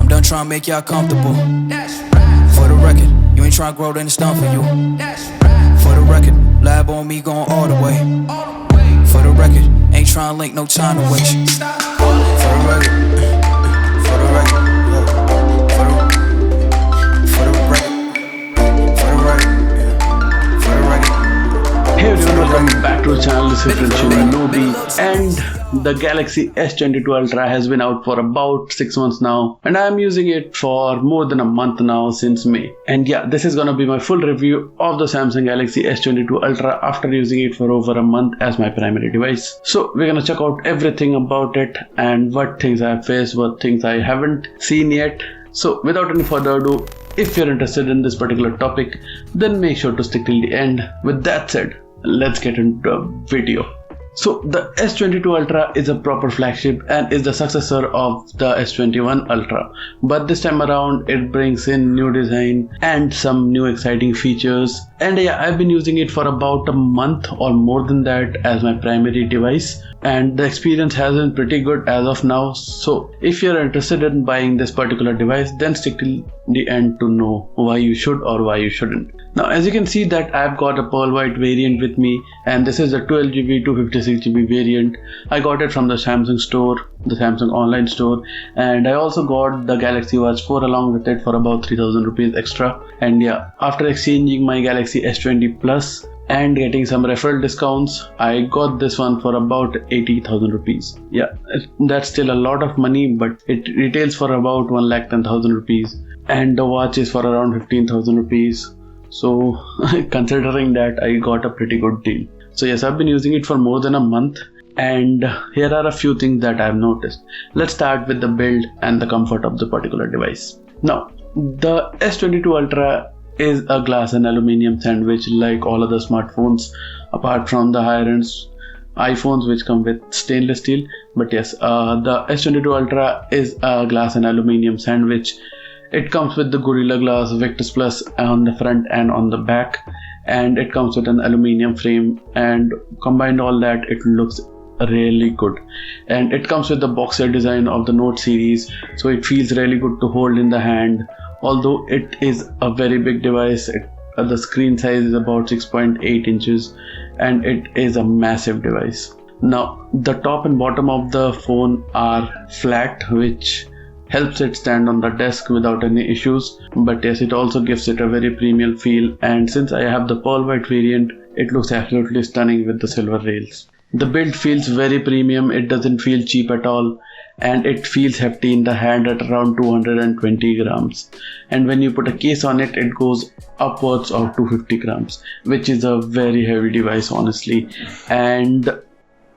I'm done trying to make y'all comfortable. For the record, you ain't trying to grow, then it's done for you. For the record, lab on me going all the way. For the record, ain't trying to link, no time to waste. For the record, for the record, for the record, for the record, for the record. Hey everyone, welcome back to the channel. This is Hdr Support, and the Galaxy S22 Ultra has been out for about 6 months now, and I am using it for more than a month now, since May. And yeah, this is gonna be my full review of the Samsung Galaxy S22 Ultra after using it for over a month as my primary device. So we're gonna check out everything about it and what things I have faced, what things I haven't seen yet. So without any further ado, if you're interested in this particular topic, then make sure to stick till the end. With that said, let's get into the video. So the S22 Ultra is a proper flagship and is the successor of the S21 Ultra, but this time around it brings in new design and some new exciting features. And yeah, I've been using it for about a month or more than that as my primary device, and the experience has been pretty good as of now. So if you're interested in buying this particular device, then stick till the end to know why you should or why you shouldn't. Now as you can see that I've got a pearl white variant with me, and this is the 12GB 256GB variant. I got it from the Samsung store, the Samsung online store, and I also got the Galaxy Watch 4 along with it for about 3000 rupees extra. And yeah, after exchanging my Galaxy S20 Plus and getting some referral discounts, I got this one for about 80,000 rupees. Yeah, that's still a lot of money, but it retails for about 1,10,000 rupees, and the watch is for around 15,000 rupees. So considering that, I got a pretty good deal. So yes, I've been using it for more than a month, and here are a few things that I've noticed. Let's start with the build and the comfort of the particular device. Now, the S22 Ultra is a glass and aluminium sandwich like all other smartphones, apart from the higher end iPhones which come with stainless steel. But yes, the S22 Ultra is a glass and aluminium sandwich. It comes with the Gorilla Glass Victus Plus on the front and on the back, and it comes with an aluminium frame, and combined all that, it looks really good. And it comes with the boxer design of the Note series, so it feels really good to hold in the hand. Although it is a very big device, the screen size is about 6.8 inches and it is a massive device. Now the top and bottom of the phone are flat, which helps it stand on the desk without any issues. But yes, it also gives it a very premium feel, and since I have the pearl white variant, it looks absolutely stunning with the silver rails. The build feels very premium, it doesn't feel cheap at all, and it feels hefty in the hand at around 220 grams. And when you put a case on it, it goes upwards of 250 grams, which is a very heavy device honestly. And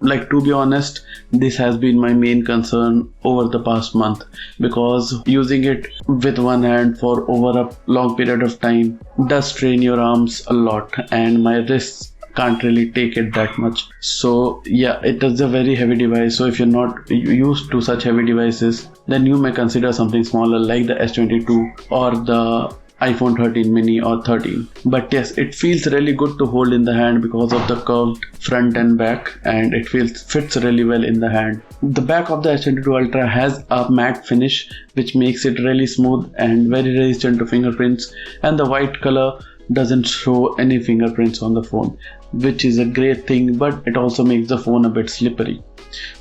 like, to be honest, this has been my main concern over the past month, because using it with one hand for over a long period of time does strain your arms a lot, and my wrists can't really take it that much. So yeah, it is a very heavy device. So if you're not used to such heavy devices, then you may consider something smaller like the S22 or the iPhone 13 mini or 13. But yes, it feels really good to hold in the hand because of the curved front and back, and it fits really well in the hand. The back of the S22 Ultra has a matte finish which makes it really smooth and very resistant to fingerprints, and the white color doesn't show any fingerprints on the phone, which is a great thing, but it also makes the phone a bit slippery.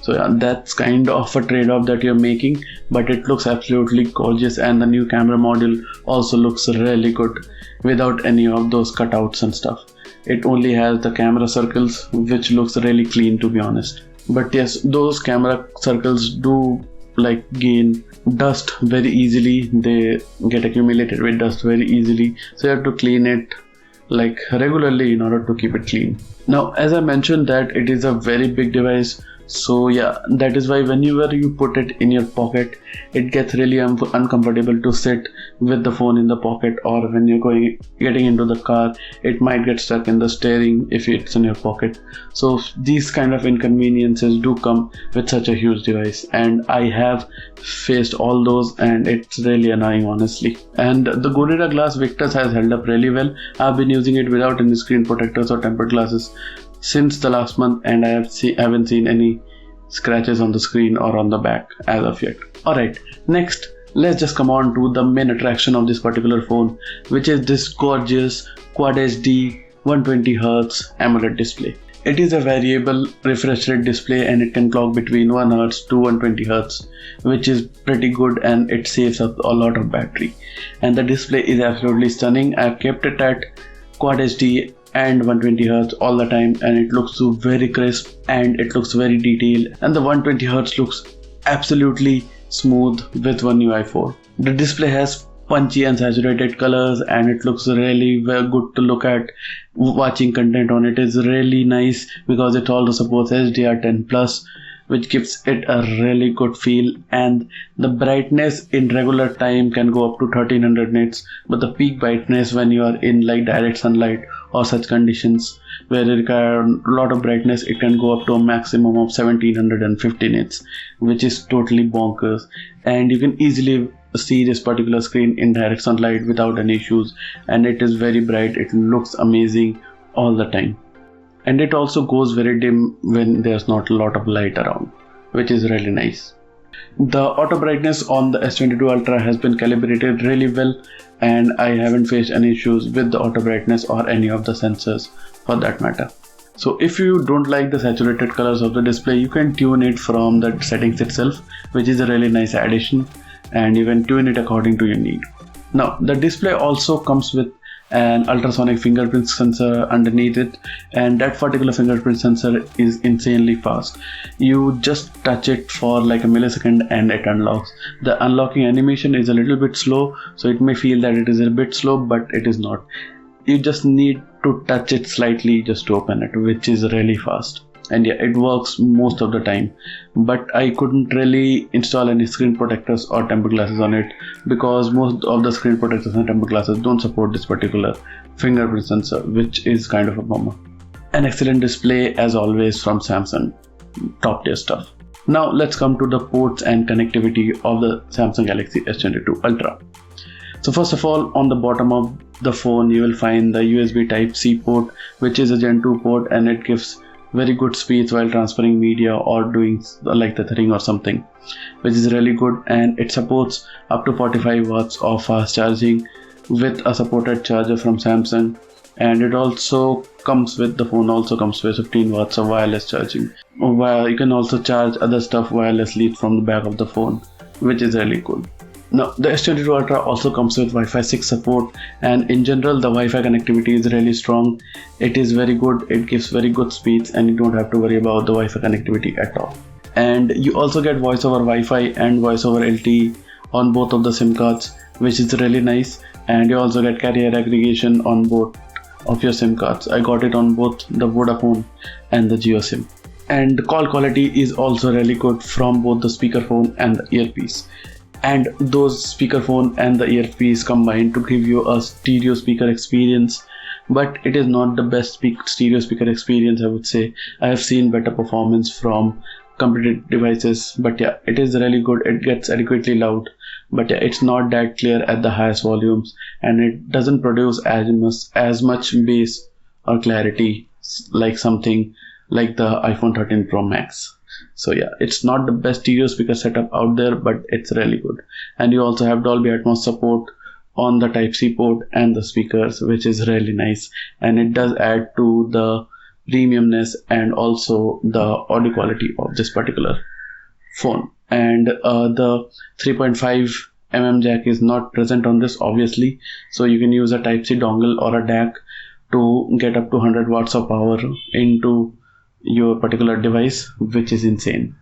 So yeah, that's kind of a trade-off that you're making, but it looks absolutely gorgeous, and the new camera module also looks really good without any of those cutouts and stuff. It only has the camera circles, which looks really clean, to be honest. But yes, those camera circles do like gain dust very easily. They get accumulated with dust very easily, so you have to clean it like regularly in order to keep it clean. Now as I mentioned that it is a very big device, so yeah, that is why whenever you put it in your pocket, it gets really uncomfortable to sit with the phone in the pocket, or when you're getting into the car, it might get stuck in the steering if it's in your pocket. So these kind of inconveniences do come with such a huge device, and I have faced all those, and it's really annoying honestly. And the Gorilla Glass Victus has held up really well. I've been using it without any screen protectors or tempered glasses since the last month, and I haven't seen any scratches on the screen or on the back as of yet. Alright, next let's just come on to the main attraction of this particular phone, which is this gorgeous Quad HD 120Hz AMOLED display. It is a variable refresh rate display and it can clock between 1Hz to 120Hz, which is pretty good and it saves up a lot of battery. And the display is absolutely stunning. I've kept it at Quad HD and 120Hz all the time, and it looks so very crisp and it looks very detailed, and the 120Hz looks absolutely smooth with One UI 4. The display has punchy and saturated colors and it looks really very good to look at. Watching content on it is really nice because it also supports HDR10+, which gives it a really good feel, and the brightness in regular time can go up to 1300 nits, but the peak brightness when you are in like direct sunlight or such conditions where you require a lot of brightness, it can go up to a maximum of 1750 nits, which is totally bonkers. And you can easily see this particular screen in direct sunlight without any issues, and it is very bright. It looks amazing all the time, and it also goes very dim when there's not a lot of light around, which is really nice. The auto brightness on the S22 Ultra has been calibrated really well, and I haven't faced any issues with the auto brightness or any of the sensors for that matter. So if you don't like the saturated colors of the display, you can tune it from the settings itself, which is a really nice addition, and you can tune it according to your need. Now the display also comes with an ultrasonic fingerprint sensor underneath it, and that particular fingerprint sensor is insanely fast. You just touch it for like a millisecond and it unlocks. The unlocking animation is a little bit slow, so it may feel that it is a bit slow, but it is not. You just need to touch it slightly just to open it, which is really fast. And yeah, it works most of the time, but I couldn't really install any screen protectors or tempered glasses on it because most of the screen protectors and tempered glasses don't support this particular fingerprint sensor, which is kind of a bummer. An excellent display as always from Samsung, top tier stuff. Now let's come to the ports and connectivity of the Samsung Galaxy S22 Ultra. So first of all, on the bottom of the phone you will find the USB Type-C port, which is a Gen 2 port, and it gives very good speeds while transferring media or doing like tethering or something, which is really good. And it supports up to 45 watts of fast charging with a supported charger from Samsung, and it also comes with, the phone also comes with 15 watts of wireless charging, while you can also charge other stuff wirelessly from the back of the phone, which is really cool. Now the S22 Ultra also comes with Wi-Fi 6 support, and in general the Wi-Fi connectivity is really strong. It is very good, it gives very good speeds, and you don't have to worry about the Wi-Fi connectivity at all. And you also get voice over Wi-Fi and voice over LTE on both of the SIM cards, which is really nice. And you also get carrier aggregation on both of your SIM cards. I got it on both the Vodafone and the Jio SIM. And the call quality is also really good from both the speakerphone and the earpiece. And those speakerphone and the earpiece combine to give you a stereo speaker experience, but it is not the best stereo speaker experience, I would say. I have seen better performance from competitive devices, but yeah, it is really good. It gets adequately loud, but yeah, it's not that clear at the highest volumes, and it doesn't produce as much bass or clarity like something like the iPhone 13 Pro Max. So yeah, it's not the best stereo speaker setup out there, but it's really good. And you also have Dolby Atmos support on the Type-C port and the speakers, which is really nice, and it does add to the premiumness and also the audio quality of this particular phone. And the 3.5mm jack is not present on this, obviously, so you can use a Type-C dongle or a DAC to get up to 100 watts of power into your particular device, which is insane.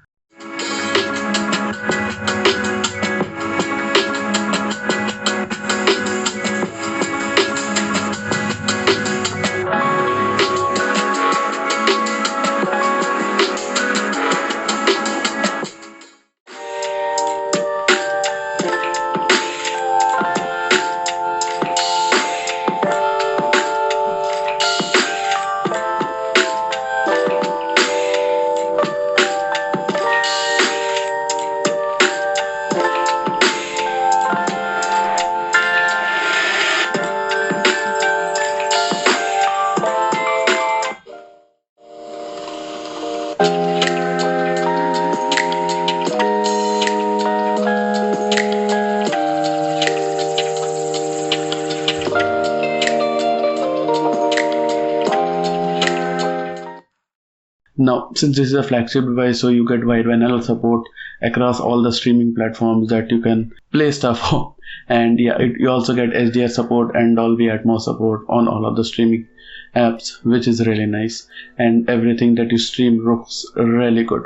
Now, since this is a flagship device, so you get wide vanilla support across all the streaming platforms that you can play stuff on. And yeah, you also get Hdr support and Dolby Atmos support on all of the streaming apps, which is really nice. And everything that you stream looks really good.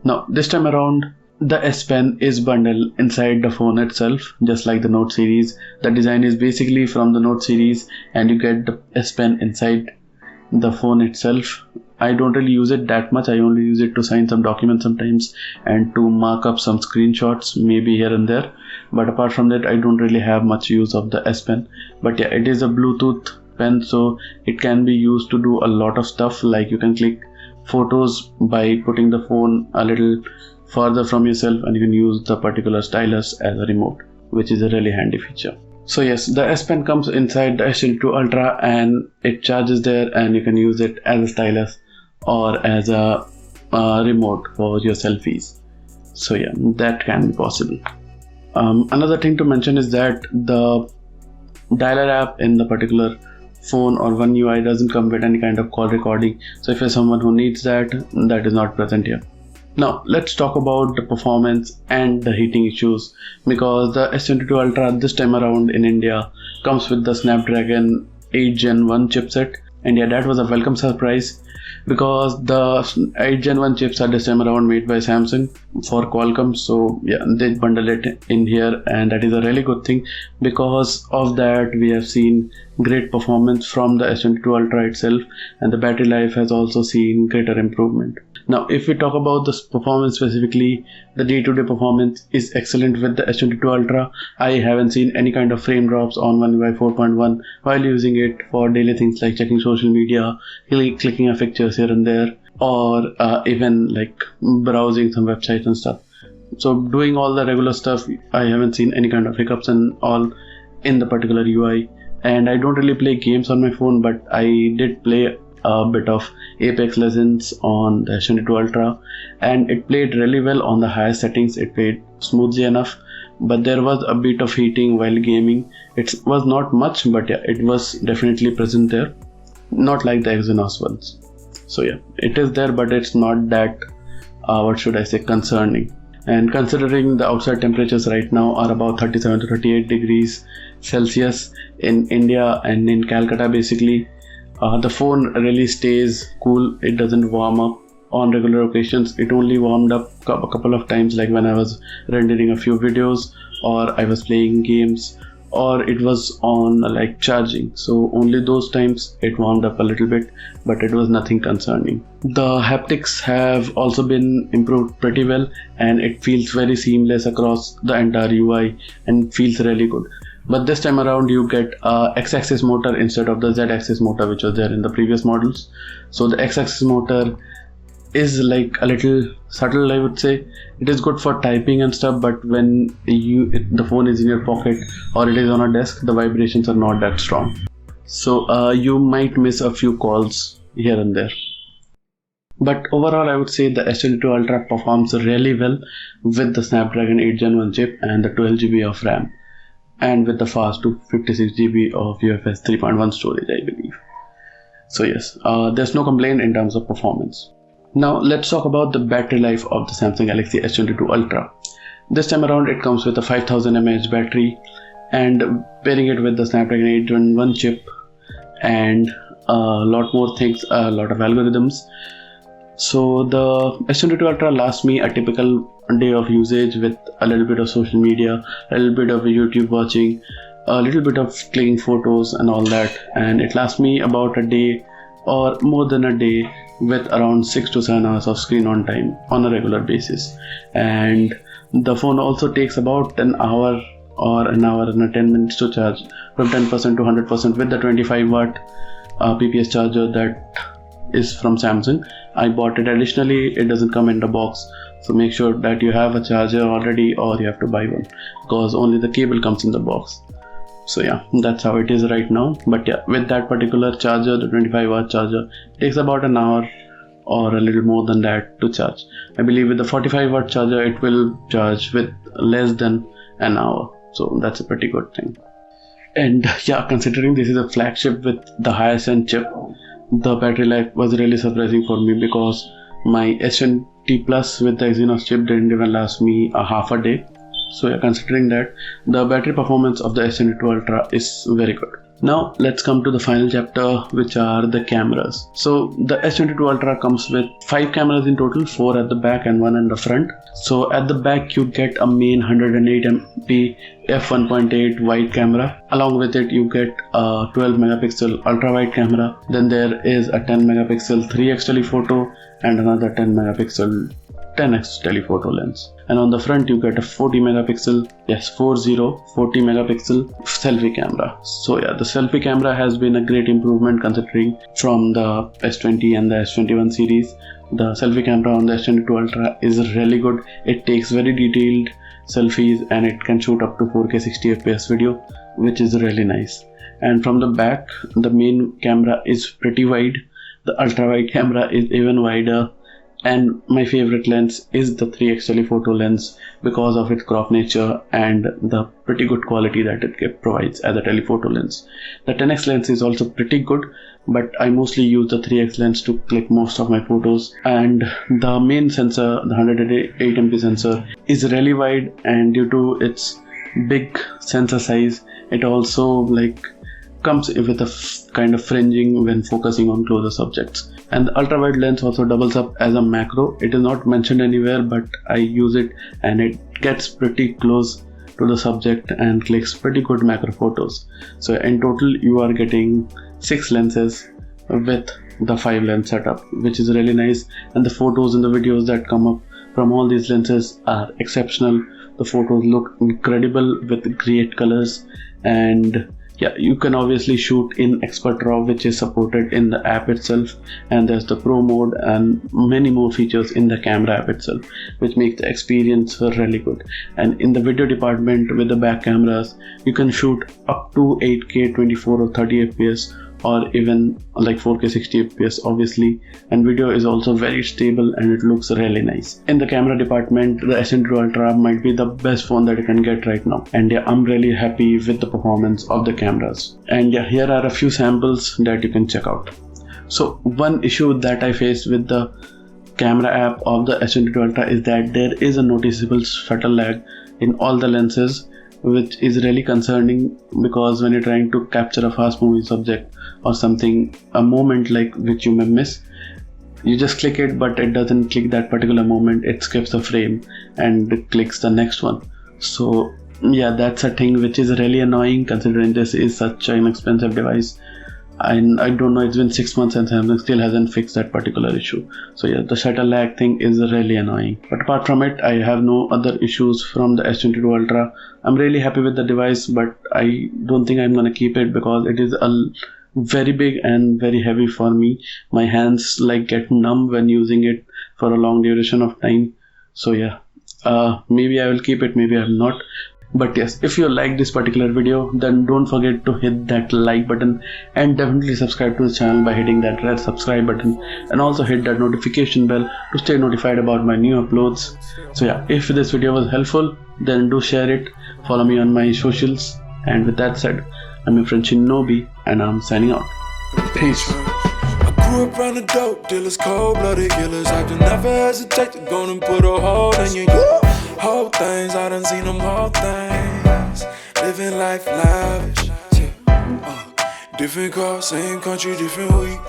Now, this time around, the S Pen is bundled inside the phone itself, just like the Note series. The design is basically from the Note series, and you get the S Pen inside the phone itself. I don't really use it that much. I only use it to sign some documents sometimes and to mark up some screenshots, maybe here and there. But apart from that, I don't really have much use of the S Pen. But yeah, it is a Bluetooth pen, so it can be used to do a lot of stuff. Like you can click photos by putting the phone a little further from yourself, and you can use the particular stylus as a remote, which is a really handy feature. So yes, the S Pen comes inside the S22 Ultra and it charges there, and you can use it as a stylus or as a remote for your selfies. So yeah, that can be possible. Another thing to mention is that the dialer app in the particular phone or One UI doesn't come with any kind of call recording. So if you're someone who needs that, that is not present here. Now let's talk about the performance and the heating issues, because the S22 Ultra this time around in India comes with the Snapdragon 8 Gen 1 chipset, and yeah, that was a welcome surprise, because the 8 Gen 1 chips are this time around made by Samsung for Qualcomm. So yeah, they bundle it in here, and that is a really good thing. Because of that, we have seen great performance from the S22 Ultra itself, and the battery life has also seen greater improvement. Now if we talk about the performance specifically, the day-to-day performance is excellent with the S22 Ultra. I haven't seen any kind of frame drops on One UI 4.1 while using it for daily things like checking social media, clicking a pictures here and there, or even like browsing some websites and stuff. So doing all the regular stuff, I haven't seen any kind of hiccups and all in the particular UI. And I don't really play games on my phone, but I did play a bit of Apex Legends on the S22 Ultra, and it played really well on the higher settings. It played smoothly enough, but there was a bit of heating while gaming. It was not much, but yeah, it was definitely present there, not like the Exynos ones. So yeah, it is there, but it's not that what should I say, concerning. And considering the outside temperatures right now are about 37 to 38 degrees Celsius in India and in Calcutta basically, the phone really stays cool. It doesn't warm up on regular occasions. It only warmed up a couple of times, like when I was rendering a few videos, or I was playing games, or it was on like charging. So only those times it warmed up a little bit, but it was nothing concerning. The haptics have also been improved pretty well, and it feels very seamless across the entire UI and feels really good. But this time around you get a X-axis motor instead of the Z-axis motor which was there in the previous models. So the X-axis motor is like a little subtle, I would say. It is good for typing and stuff, but when the phone is in your pocket or it is on a desk, the vibrations are not that strong. So you might miss a few calls here and there. But overall, I would say the S22 Ultra performs really well with the Snapdragon 8 Gen 1 chip and the 12GB of RAM, and with the fast 256GB of UFS 3.1 storage, I believe. So yes, there's no complaint in terms of performance. Now let's talk about the battery life of the Samsung Galaxy S22 Ultra. This time around it comes with a 5000 mAh battery, and pairing it with the Snapdragon 8 Gen 1 chip and a lot more things, a lot of algorithms. So the S22 Ultra lasts me a typical day of usage with a little bit of social media, a little bit of YouTube watching, a little bit of clicking photos and all that, and it lasts me about a day or more than a day with around 6 to 7 hours of screen on time on a regular basis. And the phone also takes about an hour or an hour and 10 minutes to charge, from 10% to 100% with the 25 watt PPS charger that is from Samsung. I bought it additionally, it doesn't come in the box, so make sure that you have a charger already or you have to buy one, because only the cable comes in the box. So yeah, that's how it is right now. But yeah, with that particular charger, the 25 watt charger, it takes about an hour or a little more than that to charge. I believe with the 45 watt charger it will charge with less than an hour, so that's a pretty good thing. And yeah, considering this is a flagship with the highest end chip, the battery life was really surprising for me, because My S20 Plus with the Exynos chip didn't even last me a half a day. So yeah, considering that, the battery performance of the S22 Ultra is very good. Now let's come to the final chapter, which are the cameras. So the S22 Ultra comes with 5 cameras in total, 4 at the back and 1 in the front. So at the back you get a main 108MP f1.8 wide camera. Along with it you get a 12 megapixel ultra wide camera. Then there is a 10 megapixel 3x telephoto and another 10 megapixel 10x telephoto lens. And on the front you get a 40 megapixel selfie camera. So yeah, the selfie camera has been a great improvement considering from the S20 and the S21 series. The selfie camera on the S22 Ultra is really good. It takes very detailed selfies and it can shoot up to 4K 60 fps video, which is really nice. And from the back, the main camera is pretty wide. The ultra wide camera is even wider. And my favorite lens is the 3x telephoto lens because of its crop nature and the pretty good quality that it provides as a telephoto lens. The 10x lens is also pretty good, but I mostly use the 3x lens to click most of my photos. And the main sensor, the 108MP sensor, is really wide, and due to its big sensor size, it also comes with a kind of fringing when focusing on closer subjects. And the ultra wide lens also doubles up as a macro. It is not mentioned anywhere, but I use it and it gets pretty close to the subject and clicks pretty good macro photos. So in total you are getting 6 lenses with the 5 lens setup, which is really nice. And the photos and the videos that come up from all these lenses are exceptional. The photos look incredible with great colors, and yeah, you can obviously shoot in Expert RAW, which is supported in the app itself, and there's the Pro mode and many more features in the camera app itself, which makes the experience really good. And in the video department with the back cameras, you can shoot up to 8K 24 or 30 fps, or even 4K 60 fps obviously, and video is also very stable and it looks really nice. In the camera department, the S22 Ultra might be the best phone that you can get right now, and yeah, I'm really happy with the performance of the cameras. And yeah, here are a few samples that you can check out. So one issue that I faced with the camera app of the S22 Ultra is that there is a noticeable shutter lag in all the lenses, which is really concerning, because when you're trying to capture a fast moving subject or something, a moment which you may miss, you just click it, but it doesn't click that particular moment. It skips the frame and clicks the next one. So yeah, that's a thing which is really annoying considering this is such an expensive device. And I don't know, it's been 6 months and Samsung still hasn't fixed that particular issue. So yeah, the shutter lag thing is really annoying. But apart from it, I have no other issues from the S22 Ultra. I'm really happy with the device, but I don't think I'm gonna keep it because it is very big and very heavy for me. My hands get numb when using it for a long duration of time. So yeah, maybe I will keep it, maybe I will not. But yes, if you like this particular video, then don't forget to hit that like button and definitely subscribe to the channel by hitting that red subscribe button, and also hit that notification bell to stay notified about my new uploads. So yeah, if this video was helpful, then do share it, follow me on my socials, and with that said, I'm your friend Shinobi and I'm signing out. Peace. Grew up around the dope dealers, cold-blooded killers. I just never hesitate to go and put a hold on you. Whole things, I done seen them whole things. Living life lavish, yeah. Different car, same country, different week.